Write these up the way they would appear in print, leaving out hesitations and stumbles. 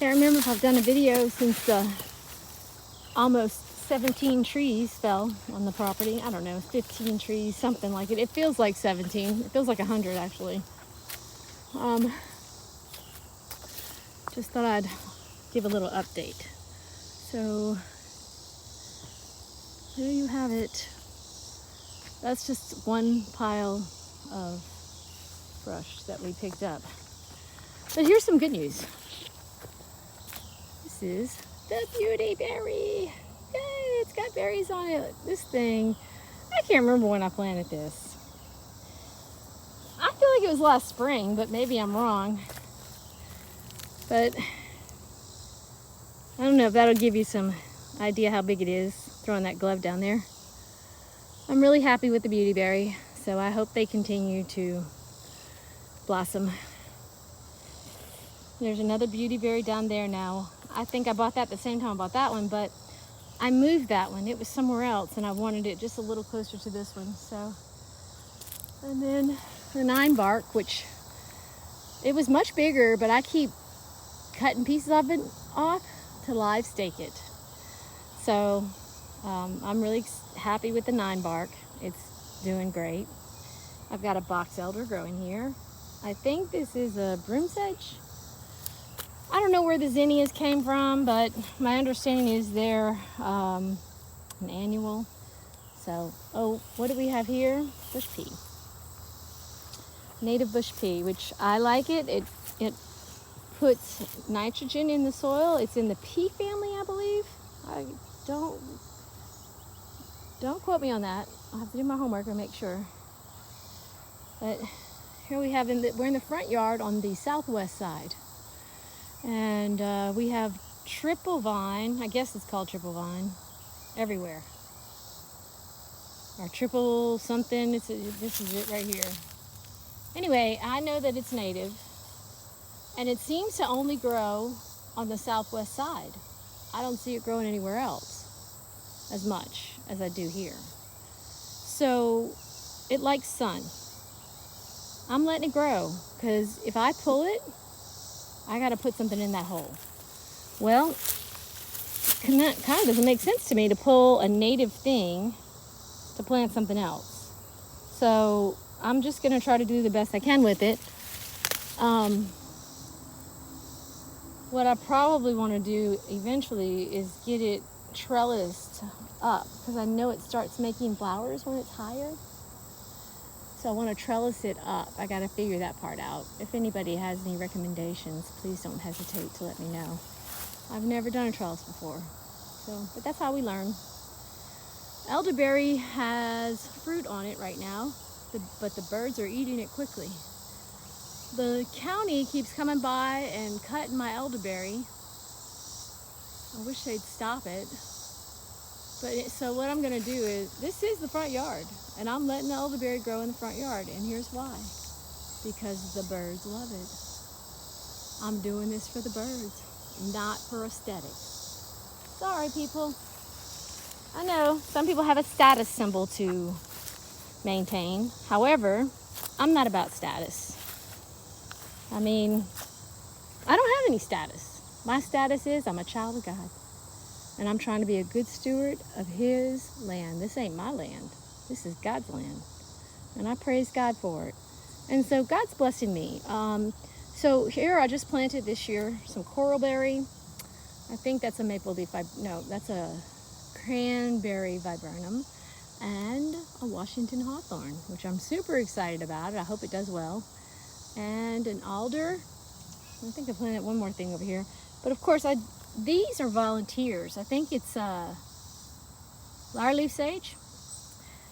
Can't remember if I've done a video since almost 17 trees fell on the property. I don't know, 15 trees, something like it. It feels like 17. It feels like 100 actually. Just thought I'd give a little update. So there you have it. That's just one pile of brush that we picked up. But here's some good news. This is the beauty berry. Yay, it's got berries on it. This thing, I can't remember when I planted this. I feel like it was last spring, but maybe I'm wrong. But I don't know if that'll give you some idea how big it is, throwing that glove down there. I'm really happy with the beautyberry, so I hope they continue to blossom. There's another beautyberry down there now. I think I bought that at the same time I bought that one, but I moved that one. It was somewhere else, and I wanted it just a little closer to this one. So, and then the 9-bark, which it was much bigger, but I keep cutting pieces of it off to live stake it. So I'm really happy with the 9-bark. It's doing great. I've got a box elder growing here. I think this is a broom sedge. I don't know where the zinnias came from, but my understanding is they're an annual. So, oh, what do we have here? Bush pea. Native bush pea, which I like it. It puts nitrogen in the soil. It's in the pea family, I believe. I don't quote me on that. I'll have to do my homework and make sure. But here we have, we're in the front yard on the southwest side. And we have triple vine. I guess it's called triple vine everywhere. Or triple something. This is it right here. Anyway, I know that it's native. And it seems to only grow on the southwest side. I don't see it growing anywhere else as much as I do here. So it likes sun. I'm letting it grow, because if I pull it, I got to put something in that hole. Well, that kind of doesn't make sense to me to pull a native thing to plant something else. So I'm just going to try to do the best I can with it. What I probably want to do eventually is get it trellised up, because I know it starts making flowers when it's higher. So I want to trellis it up. I got to figure that part out. If anybody has any recommendations, please don't hesitate to let me know. I've never done a trellis before, but that's how we learn. Elderberry has fruit on it right now, but the birds are eating it quickly. The county keeps coming by and cutting my elderberry. I wish they'd stop it. So what I'm going to do is, this is the front yard, and I'm letting the elderberry grow in the front yard, and here's why. Because the birds love it. I'm doing this for the birds, not for aesthetics. Sorry, people. I know some people have a status symbol to maintain. However, I'm not about status. I mean, I don't have any status. My status is I'm a child of God. And I'm trying to be a good steward of His land. This ain't my land. This is God's land. And I praise God for it. And so God's blessing me. So here I just planted this year some coralberry. I think that's a maple leaf. No, that's a cranberry viburnum. And a Washington hawthorn, which I'm super excited about. I hope it does well. And an alder. I think I planted one more thing over here. But of course, these are volunteers. I think it's lyre-leaf sage.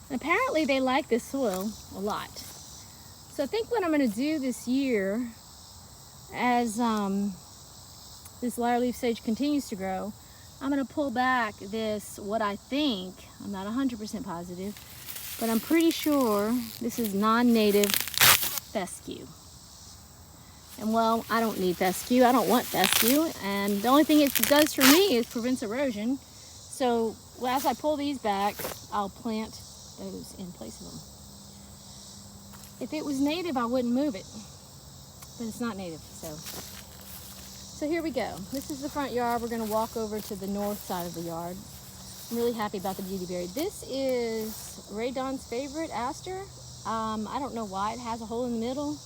And apparently they like this soil a lot. So I think what I'm going to do this year, as this lyre-leaf sage continues to grow, I'm going to pull back this, what I think, I'm not 100% positive, but I'm pretty sure this is non-native fescue. And well, I don't need fescue. I don't want fescue. And the only thing it does for me is prevents erosion. So as I pull these back, I'll plant those in place of them. If it was native, I wouldn't move it. But it's not native, so So here we go. This is the front yard. We're going to walk over to the north side of the yard. I'm really happy about the beautyberry. This is Ray Don's favorite aster. I don't know why it has a hole in the middle.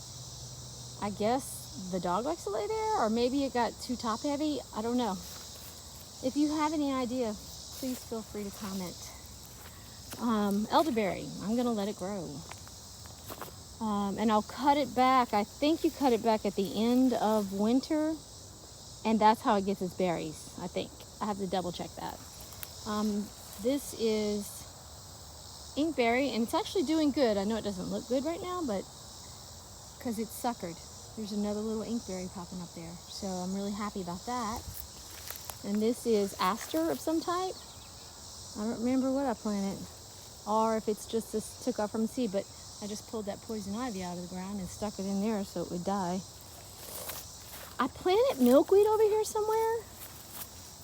I guess the dog likes to lay there, or maybe it got too top heavy. I don't know. If you have any idea, please feel free to comment. Elderberry, I'm gonna let it grow. And I'll cut it back. I think you cut it back at the end of winter, and that's how it gets its berries, I think. I have to double check that. This is inkberry, and it's actually doing good. I know it doesn't look good right now, but because it's suckered. There's another little inkberry popping up there, so I'm really happy about that. And this is aster of some type. I don't remember what I planted, or if it's just this took off from the seed, but I just pulled that poison ivy out of the ground and stuck it in there so it would die. I planted milkweed over here somewhere,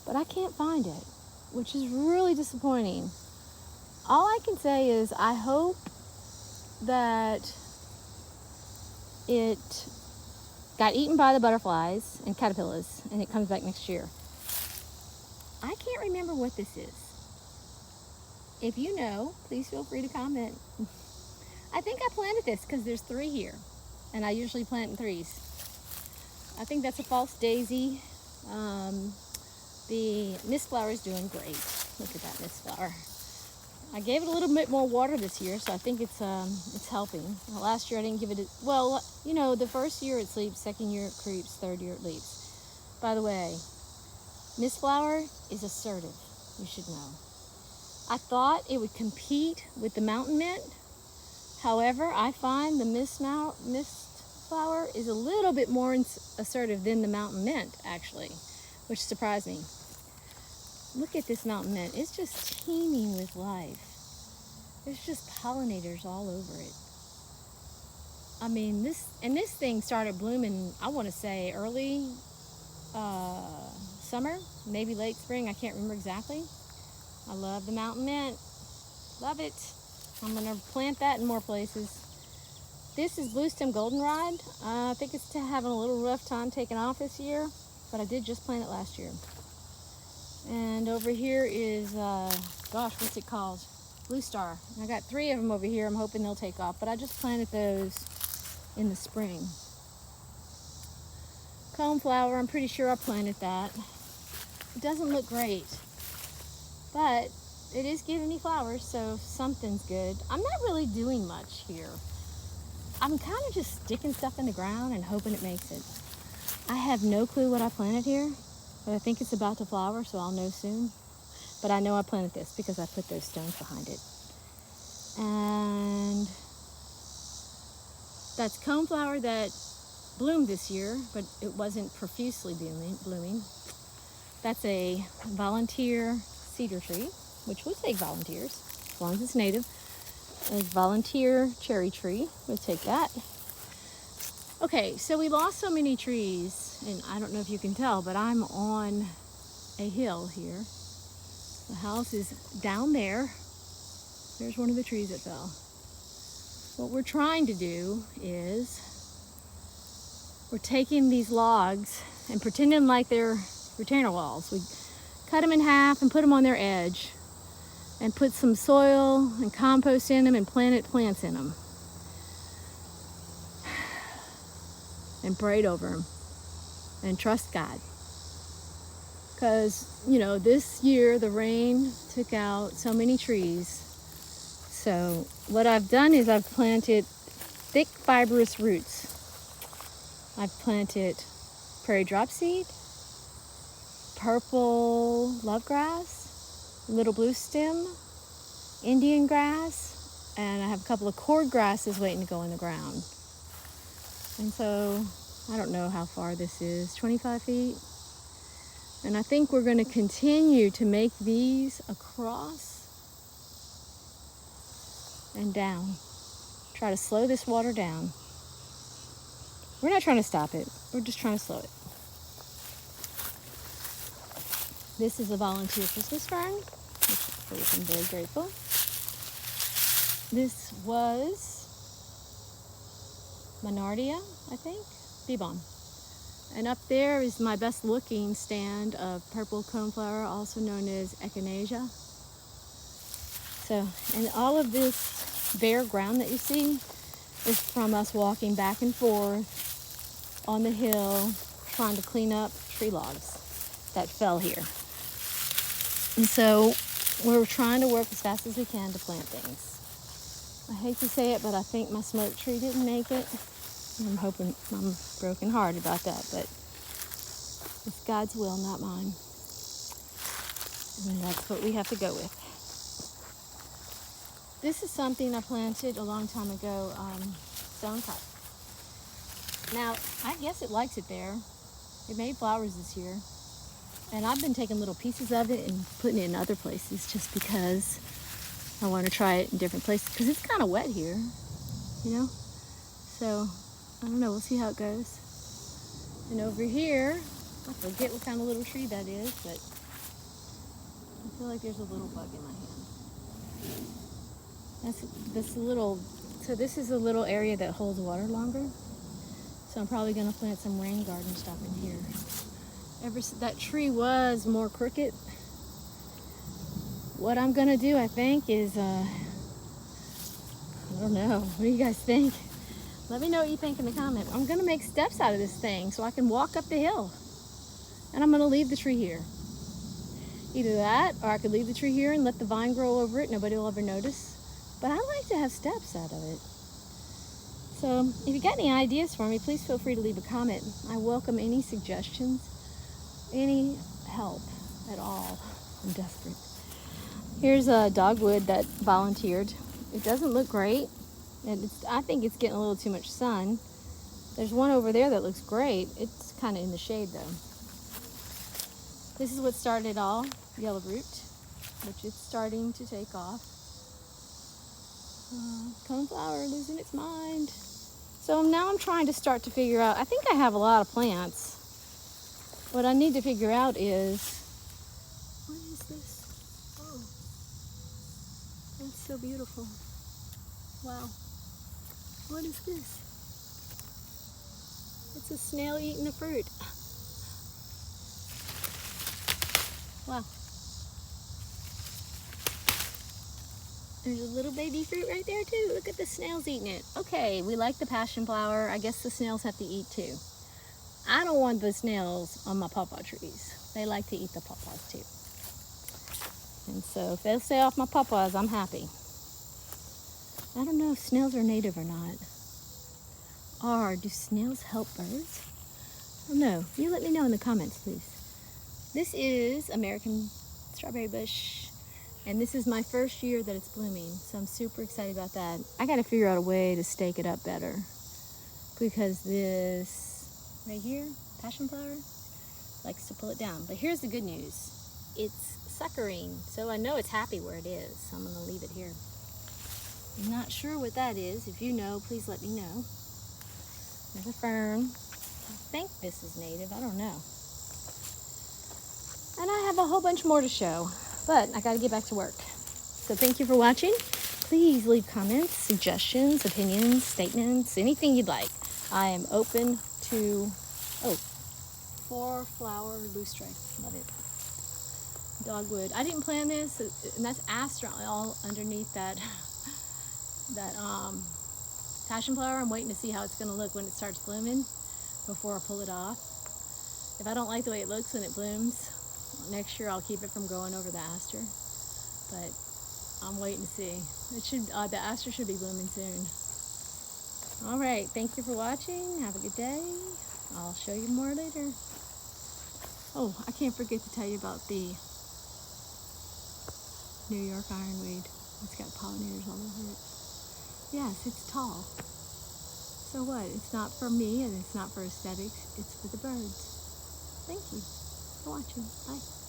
but I can't find it, which is really disappointing. All I can say is I hope that it got eaten by the butterflies and caterpillars and it comes back next year. I can't remember what this is. If you know, please feel free to comment. I think I planted this because there's 3 here, and I usually plant in 3s. I think that's a false daisy. The mist flower is doing great. Look at that mist flower. I gave it a little bit more water this year, so I think it's helping. Last year I didn't give it, well, you know, the first year it sleeps, second year it creeps, third year it leaps. By the way, mist flower is assertive, you should know. I thought it would compete with the mountain mint. However, I find the mist flower is a little bit more assertive than the mountain mint, actually, which surprised me. Look at this mountain mint. It's just teeming with life. There's just pollinators all over it. I mean, this thing started blooming, I want to say early summer, maybe late spring. I can't remember exactly. I love the mountain mint. Love it. I'm going to plant that in more places. This is blue stem goldenrod. I think it's having a little rough time taking off this year, but I did just plant it last year. And over here is, gosh, what's it called? Blue Star. I got 3 of them over here. I'm hoping they'll take off, but I just planted those in the spring. Coneflower, I'm pretty sure I planted that. It doesn't look great, but it is giving me flowers, so something's good. I'm not really doing much here. I'm kind of just sticking stuff in the ground and hoping it makes it. I have no clue what I planted here, but I think it's about to flower, so I'll know soon. But I know I planted this because I put those stones behind it. And that's coneflower that bloomed this year, but it wasn't profusely blooming. That's a volunteer cedar tree, which will take volunteers, as long as it's native. A volunteer cherry tree, we'll take that. Okay, so we lost so many trees, and I don't know if you can tell, but I'm on a hill here. The house is down there. There's one of the trees that fell. What we're trying to do is we're taking these logs and pretending like they're retainer walls. We cut them in half and put them on their edge and put some soil and compost in them and planted plants in them. And prayed over them and trust God. Because, you know, this year the rain took out so many trees. So what I've done is I've planted thick fibrous roots. I've planted prairie dropseed, purple lovegrass, little blue stem, Indian grass, and I have a couple of cord grasses waiting to go in the ground. And so, I don't know how far this is, 25 feet. And I think we're going to continue to make these across and down. Try to slow this water down. We're not trying to stop it. We're just trying to slow it. This is a volunteer Christmas fern, for which I'm very grateful. This was Monardia, I think, bee balm. And up there is my best looking stand of purple coneflower, also known as echinacea. So, and all of this bare ground that you see is from us walking back and forth on the hill trying to clean up tree logs that fell here. And so we're trying to work as fast as we can to plant things. I hate to say it, but I think my smoke tree didn't make it. I'm hoping, I'm broken hearted about that, but it's God's will, not mine. And that's what we have to go with. This is something I planted a long time ago, stonecrop. Now, I guess it likes it there. It made flowers this year. And I've been taking little pieces of it and putting it in other places just because I want to try it in different places. Because it's kind of wet here, you know? So, I don't know. We'll see how it goes. And over here, I forget what kind of little tree that is, but I feel like there's a little bug in my hand. That's this little, so this is a little area that holds water longer. So I'm probably going to plant some rain garden stuff in here. That tree was more crooked. What I'm going to do, I think, is, I don't know. What do you guys think? Let me know what you think in the comments. I'm going to make steps out of this thing so I can walk up the hill. And I'm going to leave the tree here. Either that, or I could leave the tree here and let the vine grow over it. Nobody will ever notice. But I like to have steps out of it. So if you got any ideas for me, please feel free to leave a comment. I welcome any suggestions, any help at all. I'm desperate. Here's a dogwood that volunteered. It doesn't look great. And I think it's getting a little too much sun. There's one over there that looks great. It's kind of in the shade though. This is what started it all, yellow root, which is starting to take off. Coneflower losing its mind. So now I'm trying to start to figure out, I think I have a lot of plants. What I need to figure out is, what is this? Oh, that's so beautiful. Wow. What is this? It's a snail eating the fruit. Wow. There's a little baby fruit right there too. Look at the snails eating it. Okay, we like the passion flower. I guess the snails have to eat too. I don't want the snails on my pawpaw trees. They like to eat the pawpaws too. And so if they'll stay off my pawpaws, I'm happy. I don't know if snails are native or not. Do snails help birds? I don't know. You let me know in the comments, please. This is American strawberry bush. And this is my first year that it's blooming, so I'm super excited about that. I gotta figure out a way to stake it up better because this right here, passion flower, likes to pull it down. But here's the good news. It's suckering, so I know it's happy where it is, so I'm gonna leave it here. I'm not sure what that is. If you know, please let me know. There's a fern. I think this is native, I don't know. And I have a whole bunch more to show. But I gotta get back to work. So thank you for watching. Please leave comments, suggestions, opinions, statements, anything you'd like. I am open to, 4-flower loosestrife, love it. Dogwood, I didn't plant this, and that's aster all underneath that passion flower. I'm waiting to see how it's gonna look when it starts blooming before I pull it off. If I don't like the way it looks when it blooms, next year I'll keep it from growing over the aster, but I'm waiting to see. It should, the aster should be blooming soon. All right, thank you for watching. Have a good day. I'll show you more later. Oh, I can't forget to tell you about the New York ironweed. It's got pollinators all over it. Yes, it's tall. So what? It's not for me and it's not for aesthetics. It's for the birds. Thank you for watching. Bye.